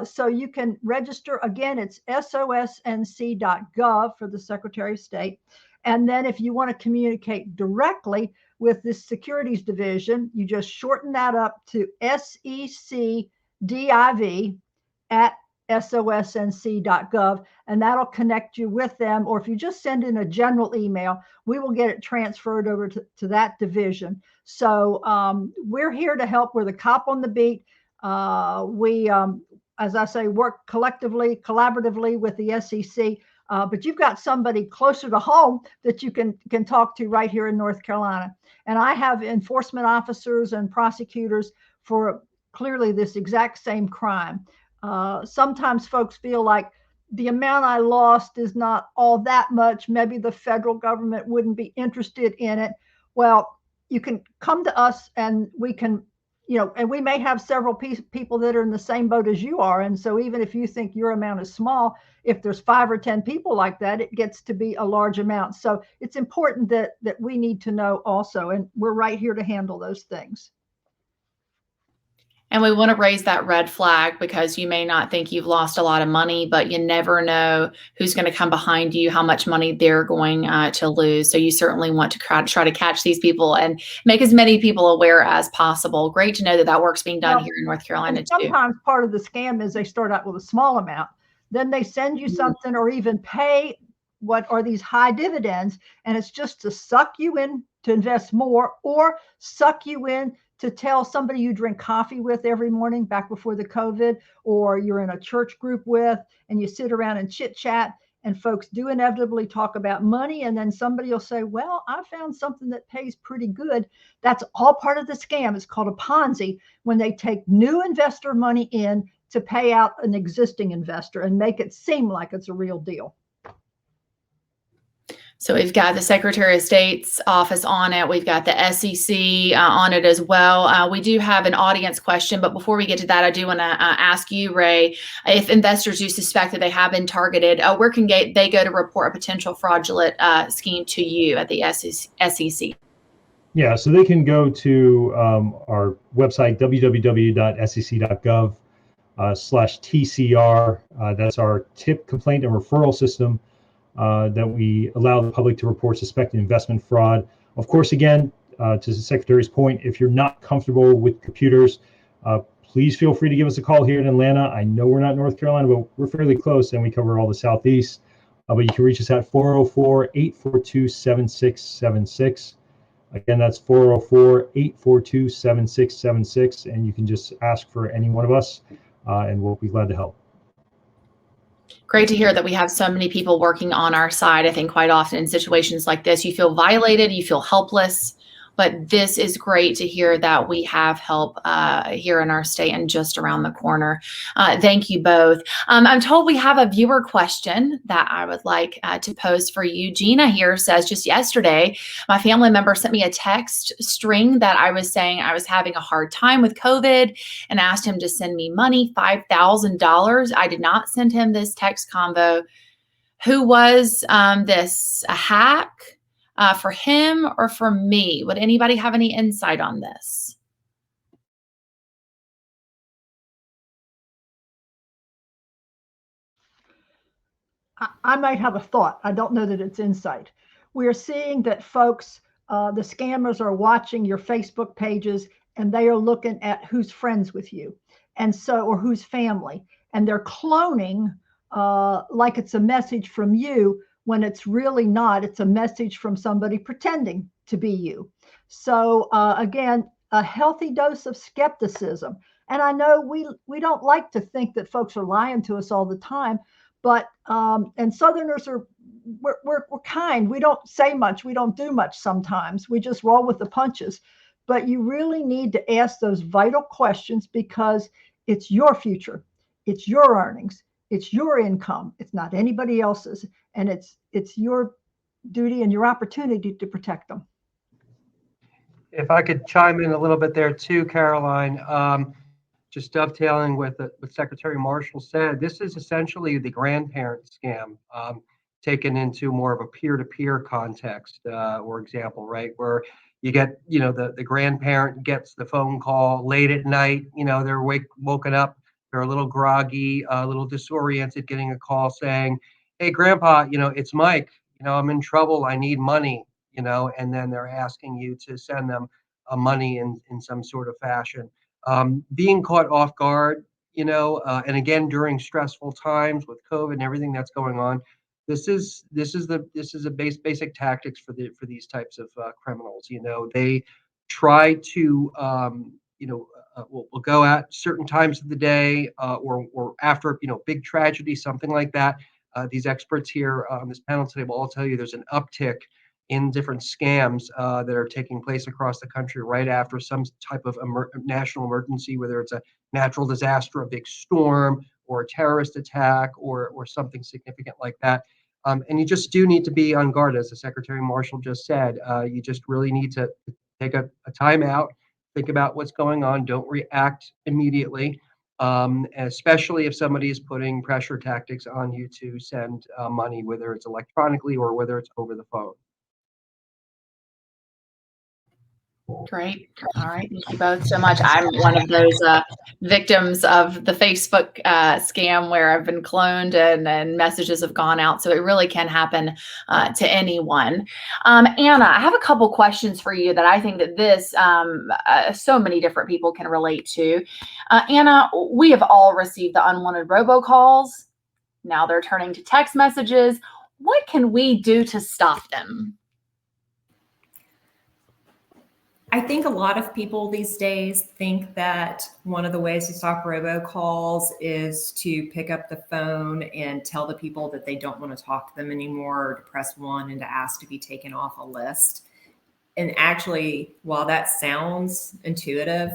So you can register. Again, it's sosnc.gov for the Secretary of State. And then if you want to communicate directly with the Securities Division, you just shorten that up to secdiv@sosnc.gov, and that'll connect you with them. Or if you just send in a general email, we will get it transferred over to that division. So we're here to help. We're the cop on the beat. We, as I say, work collaboratively with the SEC. But you've got somebody closer to home that you can talk to right here in North Carolina. And I have enforcement officers and prosecutors for clearly this exact same crime. Sometimes folks feel like the amount I lost is not all that much. Maybe the federal government wouldn't be interested in it. Well, you can come to us and we can, and we may have several people that are in the same boat as you are. And so even if you think your amount is small, if there's 5 or 10 people like that, it gets to be a large amount. So it's important that we need to know also, and we're right here to handle those things. And we want to raise that red flag because you may not think you've lost a lot of money, but you never know who's going to come behind you, how much money they're going to lose. So you certainly want to try to catch these people and make as many people aware as possible. Great to know that that work's being done here in North Carolina too. Sometimes part of the scam is they start out with a small amount. Then they send you something or even pay what are these high dividends. And it's just to suck you in to invest more or suck you in to tell somebody you drink coffee with every morning back before the COVID, or you're in a church group with, and you sit around and chit chat, and folks do inevitably talk about money. And then somebody will say, well, I found something that pays pretty good. That's all part of the scam. It's called a Ponzi, when they take new investor money in to pay out an existing investor and make it seem like it's a real deal. So we've got the Secretary of State's office on it. We've got the SEC on it as well. We do have an audience question, but before we get to that, I do want to ask you, Ray, if investors do suspect that they have been targeted, where can they go to report a potential fraudulent scheme to you at the SEC? Yeah, so they can go to our website, www.sec.gov/TCR. That's our tip, complaint, and referral system. That we allow the public to report suspected investment fraud. Of course, again, to the Secretary's point, if you're not comfortable with computers, please feel free to give us a call here in Atlanta. I know we're not North Carolina, but we're fairly close and we cover all the Southeast. But you can reach us at 404-842-7676. Again, that's 404-842-7676. And you can just ask for any one of us and we'll be glad to help. Great to hear that we have so many people working on our side. I think quite often in situations like this, you feel violated, you feel helpless, but this is great to hear that we have help here in our state and just around the corner. Thank you both. I'm told we have a viewer question that I would like to pose for you. Gina here says, just yesterday, my family member sent me a text string that I was saying I was having a hard time with COVID and asked him to send me money, $5,000. I did not send him this text convo. Who was this? A hack? For him or for me? Would anybody have any insight on this? I might have a thought. I don't know that it's insight. We're seeing that folks the scammers are watching your Facebook pages, and they are looking at who's friends with you, and so, or who's family, and they're cloning like it's a message from you when it's really not. It's a message from somebody pretending to be you. So again, a healthy dose of skepticism. And I know we don't like to think that folks are lying to us all the time, but and Southerners are we're kind. We don't say much. We don't do much sometimes. We just roll with the punches. But you really need to ask those vital questions because it's your future, it's your earnings, it's your income. It's not anybody else's, and it's your duty and your opportunity to protect them. If I could chime in a little bit there too, Caroline, just dovetailing with what Secretary Marshall said, this is essentially the grandparent scam taken into more of a peer-to-peer context or example, right? Where you get, the grandparent gets the phone call late at night, they're woken up, they're a little groggy, a little disoriented, getting a call saying, hey, Grandpa, it's Mike, I'm in trouble, I need money, and then they're asking you to send them money in some sort of fashion. Being caught off guard, and again during stressful times with COVID and everything that's going on, this is a basic tactics for these types of criminals. They try to will go at certain times of the day or after big tragedy, something like that. These experts here on this panel today will all tell you there's an uptick in different scams that are taking place across the country right after some type of national emergency, whether it's a natural disaster, a big storm, or a terrorist attack, or something significant like that. And you just do need to be on guard, as the Secretary Marshall just said. You just really need to take a time out, think about what's going on, don't react immediately, especially if somebody is putting pressure tactics on you to send money, whether it's electronically or whether it's over the phone. Great. All right. Thank you both so much. I'm one of those victims of the Facebook scam where I've been cloned and messages have gone out. So it really can happen to anyone. Anna, I have a couple questions for you that I think that this so many different people can relate to. Anna, we have all received the unwanted robocalls. Now they're turning to text messages. What can we do to stop them? I think a lot of people these days think that one of the ways to stop robocalls is to pick up the phone and tell the people that they don't want to talk to them anymore, or to press 1 and to ask to be taken off a list. And actually, while that sounds intuitive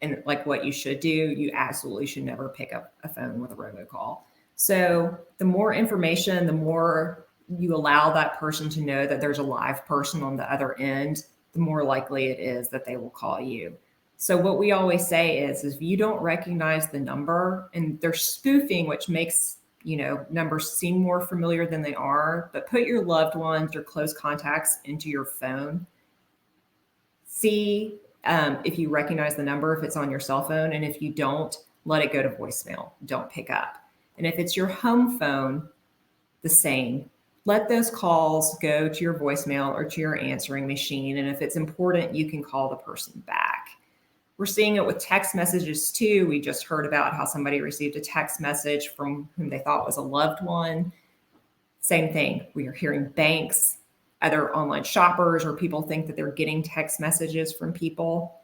and like what you should do, you absolutely should never pick up a phone with a robocall. So the more information, the more you allow that person to know that there's a live person on the other end, the more likely it is that they will call you. So what we always say is if you don't recognize the number, and they're spoofing, which makes numbers seem more familiar than they are, but put your loved ones, your close contacts into your phone. See if you recognize the number, if it's on your cell phone, and if you don't, let it go to voicemail. Don't pick up. And if it's your home phone, the same. Let those calls go to your voicemail or to your answering machine. And if it's important, you can call the person back. We're seeing it with text messages too. We just heard about how somebody received a text message from whom they thought was a loved one. Same thing. We are hearing banks, other online shoppers, or people think that they're getting text messages from people.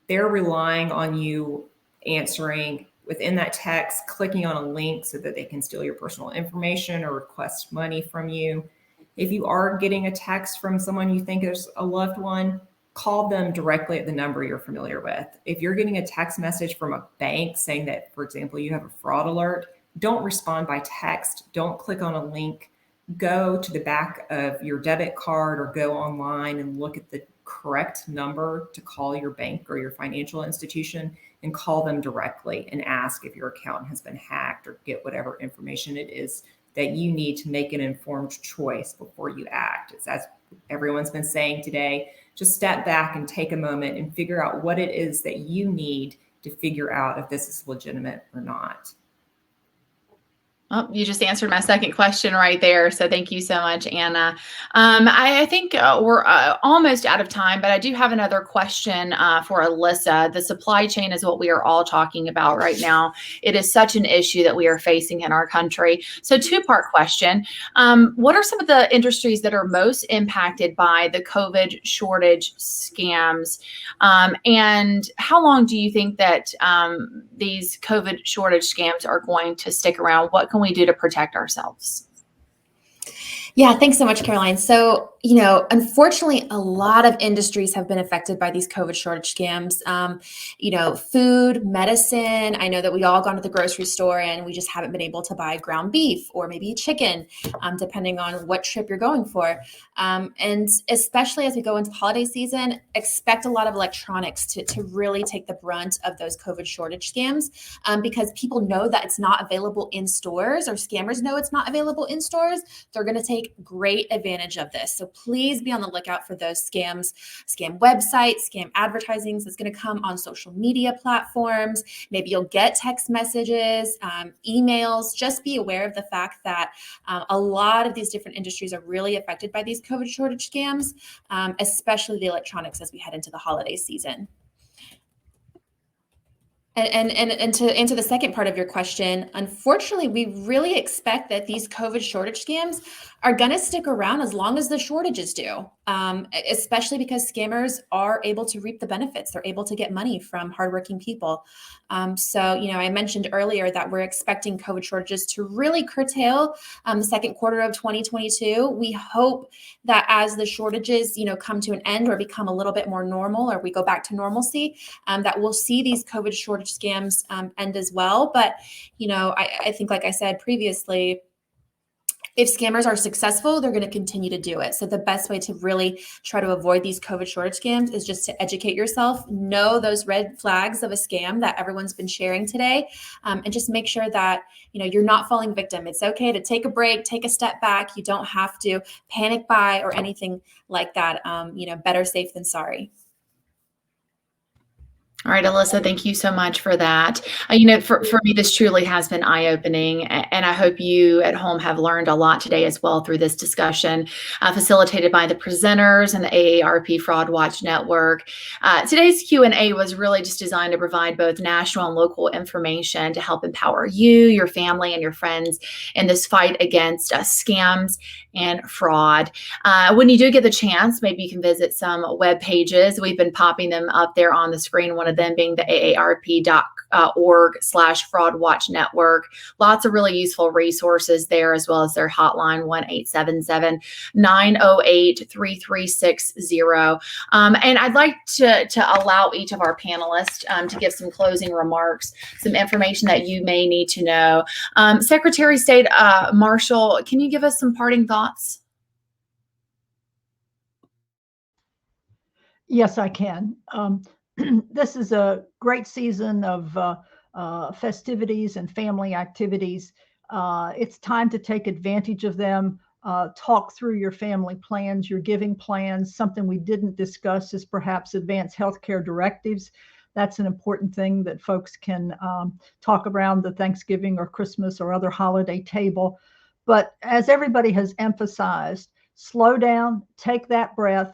They're relying on you answering within that text, clicking on a link so that they can steal your personal information or request money from you. If you are getting a text from someone you think is a loved one, call them directly at the number you're familiar with. If you're getting a text message from a bank saying that, for example, you have a fraud alert, don't respond by text. Don't click on a link. Go to the back of your debit card or go online and look at the correct number to call your bank or your financial institution, and call them directly and ask if your account has been hacked, or get whatever information it is that you need to make an informed choice before you act. It's as everyone's been saying today, just step back and take a moment and figure out what it is that you need to figure out if this is legitimate or not. Oh, you just answered my second question right there. So thank you so much, Anna. I think we're almost out of time, but I do have another question for Alyssa. The supply chain is what we are all talking about right now. It is such an issue that we are facing in our country. So two-part question. What are some of the industries that are most impacted by the COVID shortage scams? And how long do you think that these COVID shortage scams are going to stick around? What can we do to protect ourselves? Yeah, thanks so much, Caroline. So, unfortunately, a lot of industries have been affected by these COVID shortage scams. Food, medicine. I know that we all gone to the grocery store and we just haven't been able to buy ground beef or maybe chicken, depending on what trip you're going for. And especially as we go into the holiday season, expect a lot of electronics to really take the brunt of those COVID shortage scams, because people know that it's not available in stores, or scammers know it's not available in stores. They're going to take great advantage of this. So please be on the lookout for those scams, scam websites, scam advertisings that's going to come on social media platforms. Maybe you'll get text messages, emails. Just be aware of the fact that a lot of these different industries are really affected by these COVID shortage scams, especially the electronics as we head into the holiday season. And to answer the second part of your question, unfortunately, we really expect that these COVID shortage scams are going to stick around as long as the shortages do, especially because scammers are able to reap the benefits. They're able to get money from hardworking people. So, I mentioned earlier that we're expecting COVID shortages to really curtail the second quarter of 2022. We hope that as the shortages, come to an end or become a little bit more normal, or we go back to normalcy, that we'll see these COVID shortage scams end as well. But, I think, like I said previously, if scammers are successful, they're going to continue to do it. So the best way to really try to avoid these COVID shortage scams is just to educate yourself, know those red flags of a scam that everyone's been sharing today, and just make sure that, you're not falling victim. It's okay to take a break, take a step back. You don't have to panic buy or anything like that. Better safe than sorry. All right, Alyssa, thank you so much for that. For me, this truly has been eye-opening, and I hope you at home have learned a lot today as well through this discussion, facilitated by the presenters and the AARP Fraud Watch Network. Today's Q&A was really just designed to provide both national and local information to help empower you, your family, and your friends in this fight against scams and fraud. When you do get the chance, maybe you can visit some web pages. We've been popping them up there on the screen, one of them being the AARP.org/Fraud Watch Network. Lots of really useful resources there, as well as their hotline, 1-877-908-3360. And I'd like to allow each of our panelists to give some closing remarks, some information that you may need to know. Secretary of State Marshall, can you give us some parting thoughts? Yes, I can. This is a great season of festivities and family activities. It's time to take advantage of them. Talk through your family plans, your giving plans. Something we didn't discuss is perhaps advanced healthcare directives. That's an important thing that folks can talk around the Thanksgiving or Christmas or other holiday table. But as everybody has emphasized, slow down, take that breath,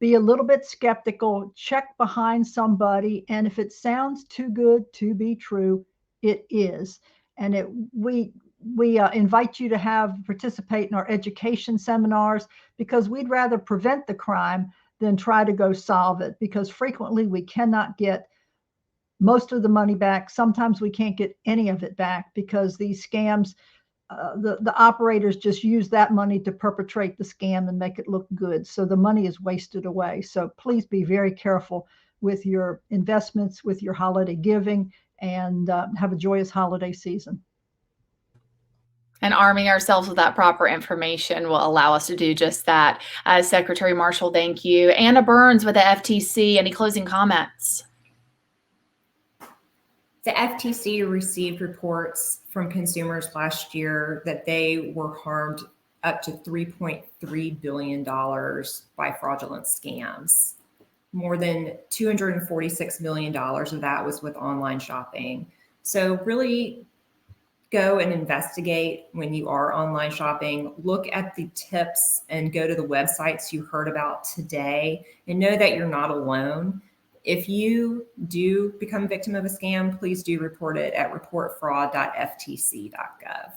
be a little bit skeptical, check behind somebody, and if it sounds too good to be true, it is. And we invite you to participate in our education seminars, because we'd rather prevent the crime than try to go solve it, because frequently we cannot get most of the money back. Sometimes we can't get any of it back because these scams, the operators just use that money to perpetrate the scam and make it look good. So the money is wasted away. So please be very careful with your investments, with your holiday giving, and have a joyous holiday season. And arming ourselves with that proper information will allow us to do just that. Secretary Marshall, thank you. Anna Burns with the FTC, any closing comments? The FTC received reports from consumers last year that they were harmed up to $3.3 billion by fraudulent scams. More than $246 million of that was with online shopping. So really, go and investigate when you are online shopping. Look at the tips and go to the websites you heard about today, and know that you're not alone. If you do become a victim of a scam, please do report it at reportfraud.ftc.gov.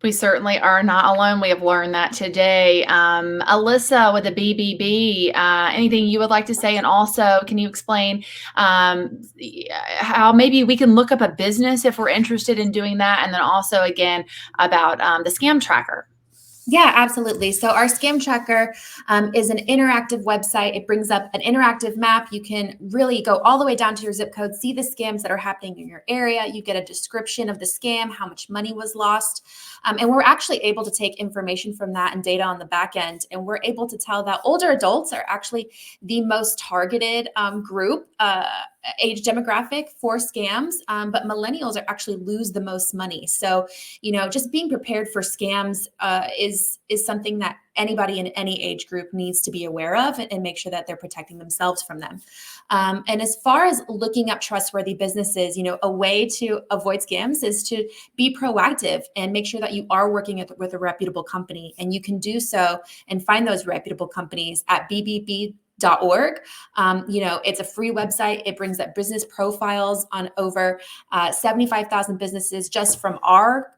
We certainly are not alone. We have learned that today. Alyssa with the BBB, anything you would like to say? And also, can you explain how maybe we can look up a business if we're interested in doing that? And then also, again, about the scam tracker. Yeah, absolutely. So our scam tracker is an interactive website. It brings up an interactive map. You can really go all the way down to your zip code, see the scams that are happening in your area. You get a description of the scam, how much money was lost. And we're actually able to take information from that and data on the back end. And we're able to tell that older adults are actually the most targeted group, age demographic for scams, but millennials are actually lose the most money. So, just being prepared for scams is something that anybody in any age group needs to be aware of and make sure that they're protecting themselves from them. And as far as looking up trustworthy businesses, a way to avoid scams is to be proactive and make sure that you are working with a reputable company. And you can do so and find those reputable companies at bbb.org. It's a free website. It brings up business profiles on over 75,000 businesses just from our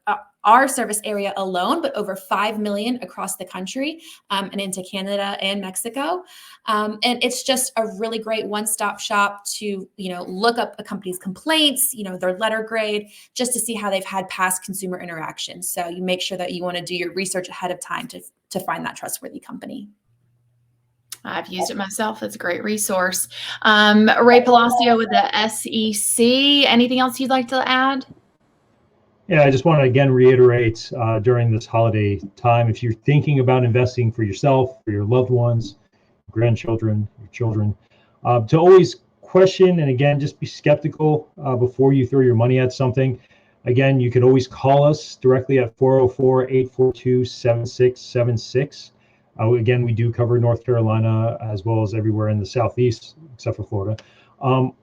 service area alone, but over 5 million across the country and into Canada and Mexico. And it's just a really great one-stop shop to, look up a company's complaints, their letter grade, just to see how they've had past consumer interactions. So you make sure that you want to do your research ahead of time to find that trustworthy company. I've used it myself. It's a great resource. Ray Palacio with the SEC. Anything else you'd like to add? Yeah, I just want to again reiterate during this holiday time, if you're thinking about investing for yourself, for your loved ones, grandchildren, your children, to always question and again, just be skeptical before you throw your money at something. Again, you could always call us directly at 404-842-7676. Again, we do cover North Carolina as well as everywhere in the Southeast, except for Florida.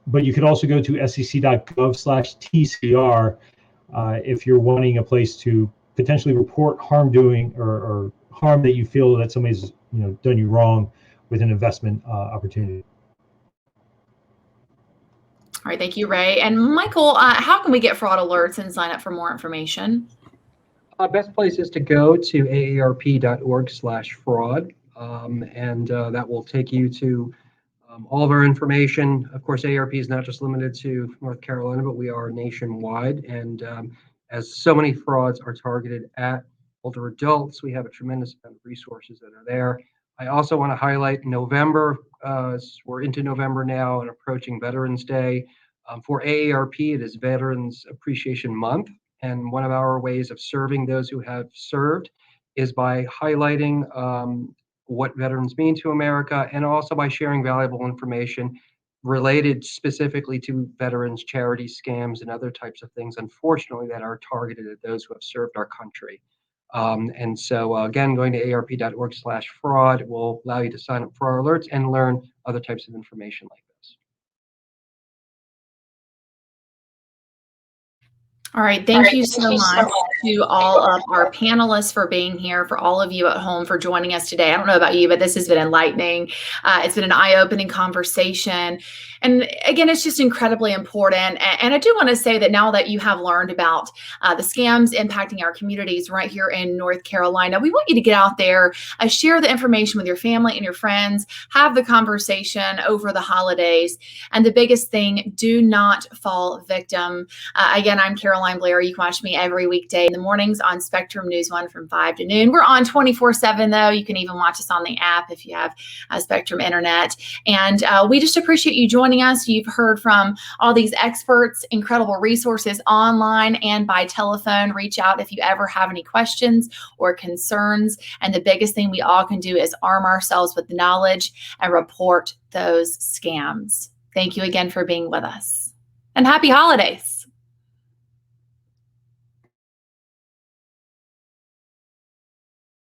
But you could also go to sec.gov/TCR if you're wanting a place to potentially report harm doing or harm that you feel that somebody's done you wrong with an investment opportunity. All right, thank you, Ray. And Michael, how can we get fraud alerts and sign up for more information? Best place is to go to aarp.org/fraud, and that will take you to all of our information. Of course, AARP is not just limited to North Carolina, but we are nationwide. And as so many frauds are targeted at older adults, we have a tremendous amount of resources that are there. I also want to highlight November. We're into November now and approaching Veterans Day. For AARP, it is Veterans Appreciation Month. And one of our ways of serving those who have served is by highlighting what veterans mean to America, and also by sharing valuable information related specifically to veterans, charity scams, and other types of things, unfortunately, that are targeted at those who have served our country. And so, again, going to aarp.org/fraud will allow you to sign up for our alerts and learn other types of information like this. All right. Thank you so much to all of our panelists for being here, for all of you at home for joining us today. I don't know about you, but this has been enlightening. It's been an eye-opening conversation. And again, it's just incredibly important. And I do want to say that now that you have learned about the scams impacting our communities right here in North Carolina, we want you to get out there, share the information with your family and your friends, have the conversation over the holidays. And the biggest thing, do not fall victim. Again, I'm Caroline Blair. You can watch me every weekday in the mornings on Spectrum News 1 from 5 to noon. We're on 24/7 though. You can even watch us on the app if you have Spectrum Internet. And we just appreciate you joining us. You've heard from all these experts, incredible resources online and by telephone. Reach out if you ever have any questions or concerns. And the biggest thing we all can do is arm ourselves with knowledge and report those scams. Thank you again for being with us. And happy holidays.